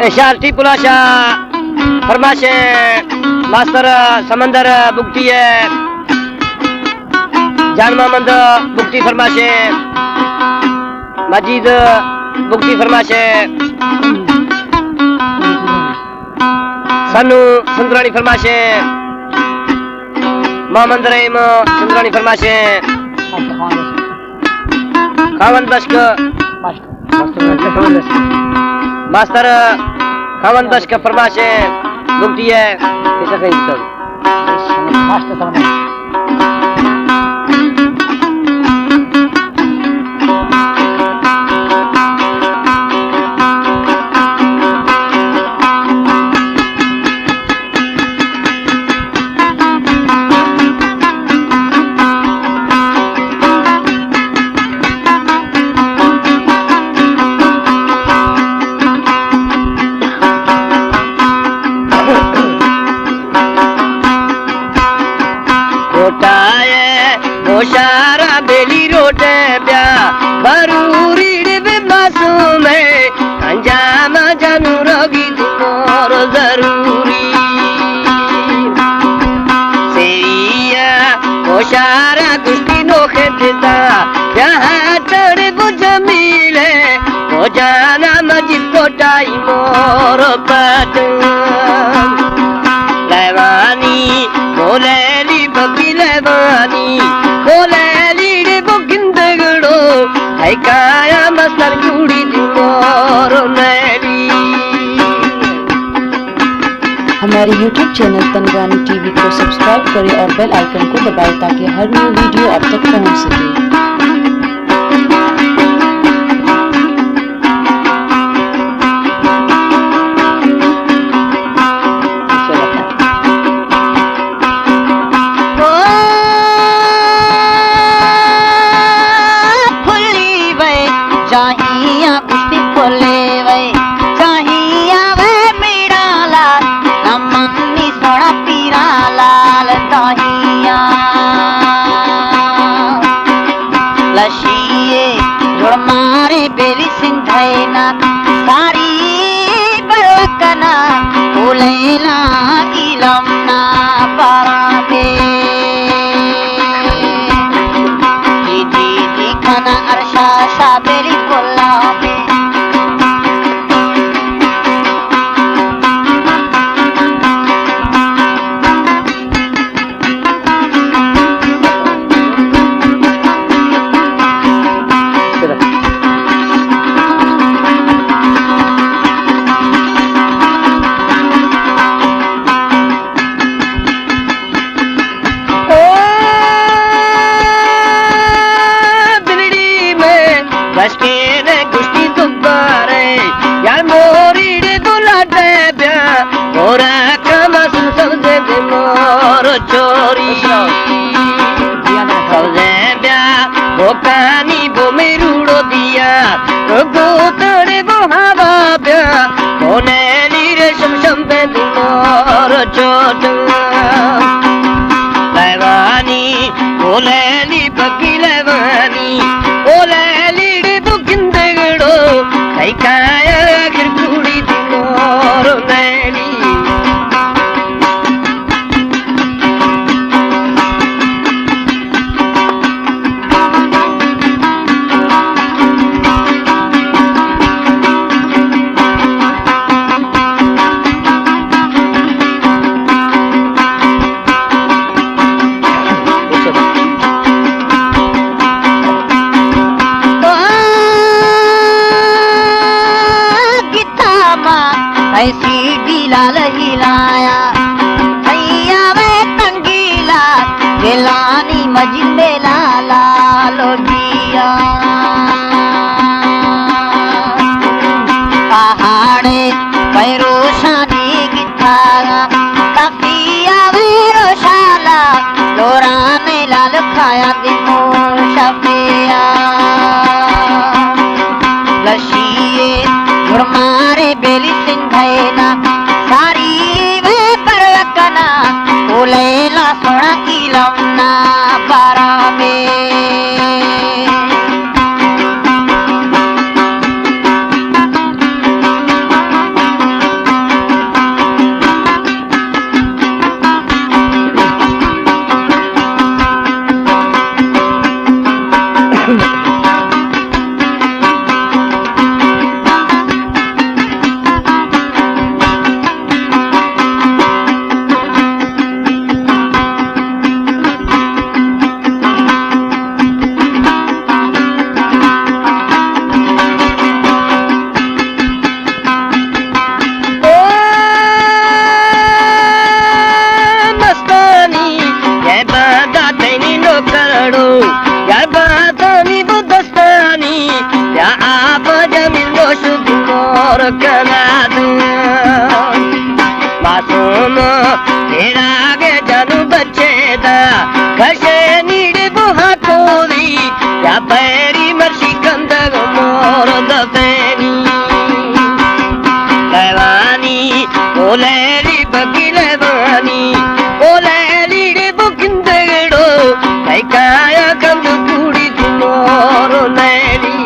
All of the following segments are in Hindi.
शाल्टी पुलाशा फरमाशे मास्टर समंदर बुकती है जान मोहम्मद बुकती फरमाशे मजीद बुकती फरमाशे सनु सुंदरानी फरमाशे मोहम्मद रहीम सुंदरानी फरमाशे खावन बश्क मास्टर खावन बश्क फरमाशे बुकती है कैसा कहीं सब सारा बेली रोटे प्या बरूरी बे मासूम है अंजाम जानू रोगी तुमोर जरूरी सेरिया वो सारा कुश्ती नोखे देता यहाँ तोड़े बुझ मिले वो जाना मजिद कोटाई मोर पट लेवानी बोलेली बगी लेवानी काया मस्तर जुड़ी और हमारे YouTube चैनल तनगानी टीवी को सब्सक्राइब करें और बेल आइकन को दबाएं ताकि हर न्यू वीडियो आप तक पहुंच सके। चाहिया कुश्ती खोले वे चाहिया वे मेरा लाल नमनी सोना पीरा लाल चाहिया लशिए जोड़ मारे बेली सिंधैना सारी बरकना बोलेला इलमना पाराबे जी खाना अरशा शाबेरी गुश्ती दुबारे यार मोरी रे दुलाटे ब्या और कमस समझे दे मोर चोरी समझे ब्या वो कानी वो मेरूड़ो दिया गो तोड़े वो हवा ब्या कोने नीरे शमशम पे मोर चोट लेवानी बोलेली बगी लेवानी बोलेली काया आखिर कुड़ी तुमोर मैली ऐसी लाल हिलाया भैया वे तंगीला गिलानी मजिद लाला लोटिया पहाड़े पैरोशानी गिटारा तफिया वे रोशाला लोरा ने लाल खाया दिनो शफिया लशिए मारे बेली सिंधैना सारी वे परकना बोलेला सोना इलमना पारा में मोर कनादू मासूम तेरा गे जानू बच्चे दा कशे नीड़े बुहा कोरी या पैरी मर्शी कंदग मोर दफेनी लेवानी ओलेरी बगी लेवानी ओलेरी रे बुकिंदगड़ो कई काया कंद कुड़ी मोर लेरी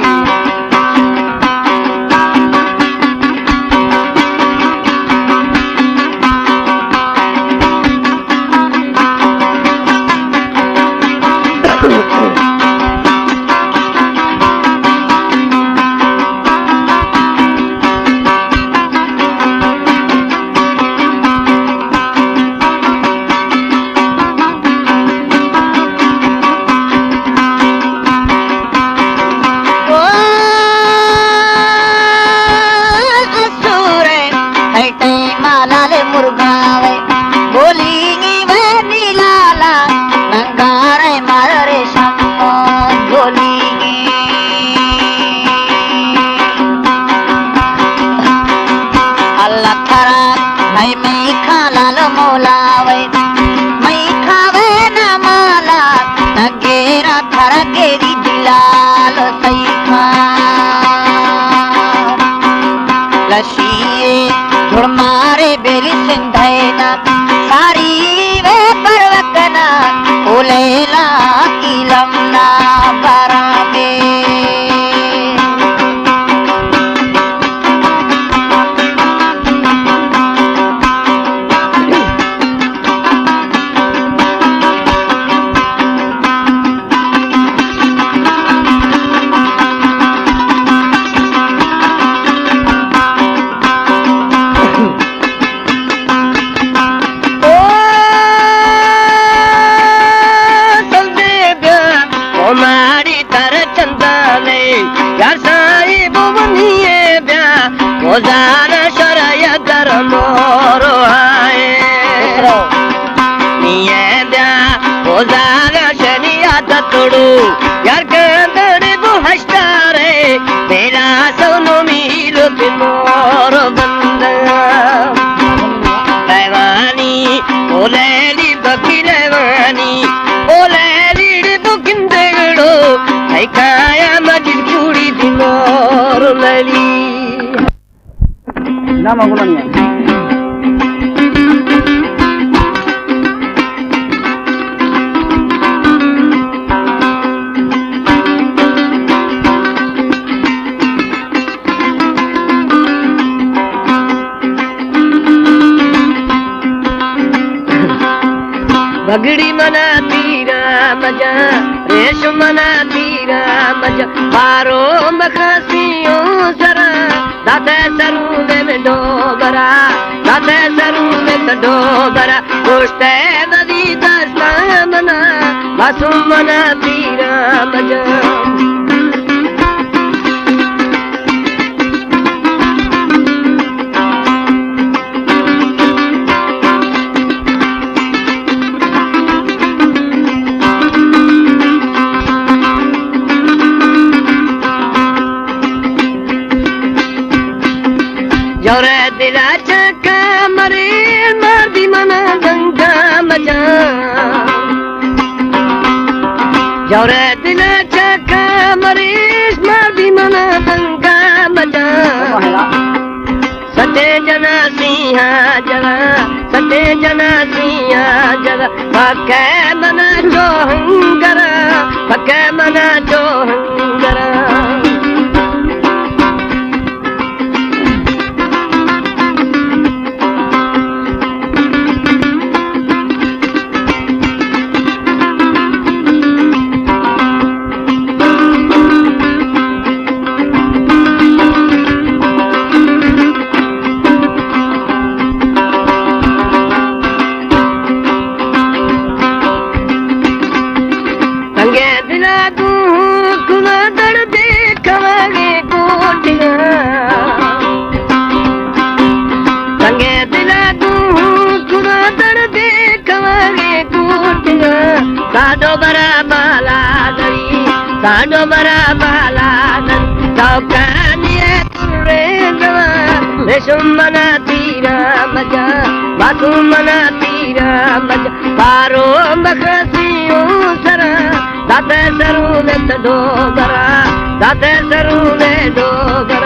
मारे बेली सिंधैना सारी वे परवकना ओलेला इलमना बरामे ओजाना शराय दर मोरो आए निये ब्या ओजाना शनिया तोड़ू यार कंदड़े वो हस्तारे मेरा सोनो मीलो मोरो बंदा लेवानी ओलेली बकी लेवानी ओलेली रे बुकिंदगड़ो कई काया मजिद कुड़ी दी मोरो लेली ना मांगो नहीं बगड़ी मना तीरा मजा रेश मना तीरा मजा बारो मखासियों सरा दाते सरू में डोबरा दाते सरू में डोबरा दोस्ते नदी दस्ता मना मासूम मना तीरा मजा जोरे दिला चका मरे मारदी मना गंगा मजा जोरे दिला चका मरे मारदी मना गंगा मजा सटे जना सिंहा जगा सटे जना सिंहा जगा पक्के मना जोहंगरा पक्के मना जोहंगरा साडो बरा बाला दरी साडो बरा बाला दरी चौकानिया रे जवा रेशम मना तीरा मजा मासूम मना तीरा मजा पारो बखसियो सरा दाते सरू ने डोगरा दाते सरू ने डोगरा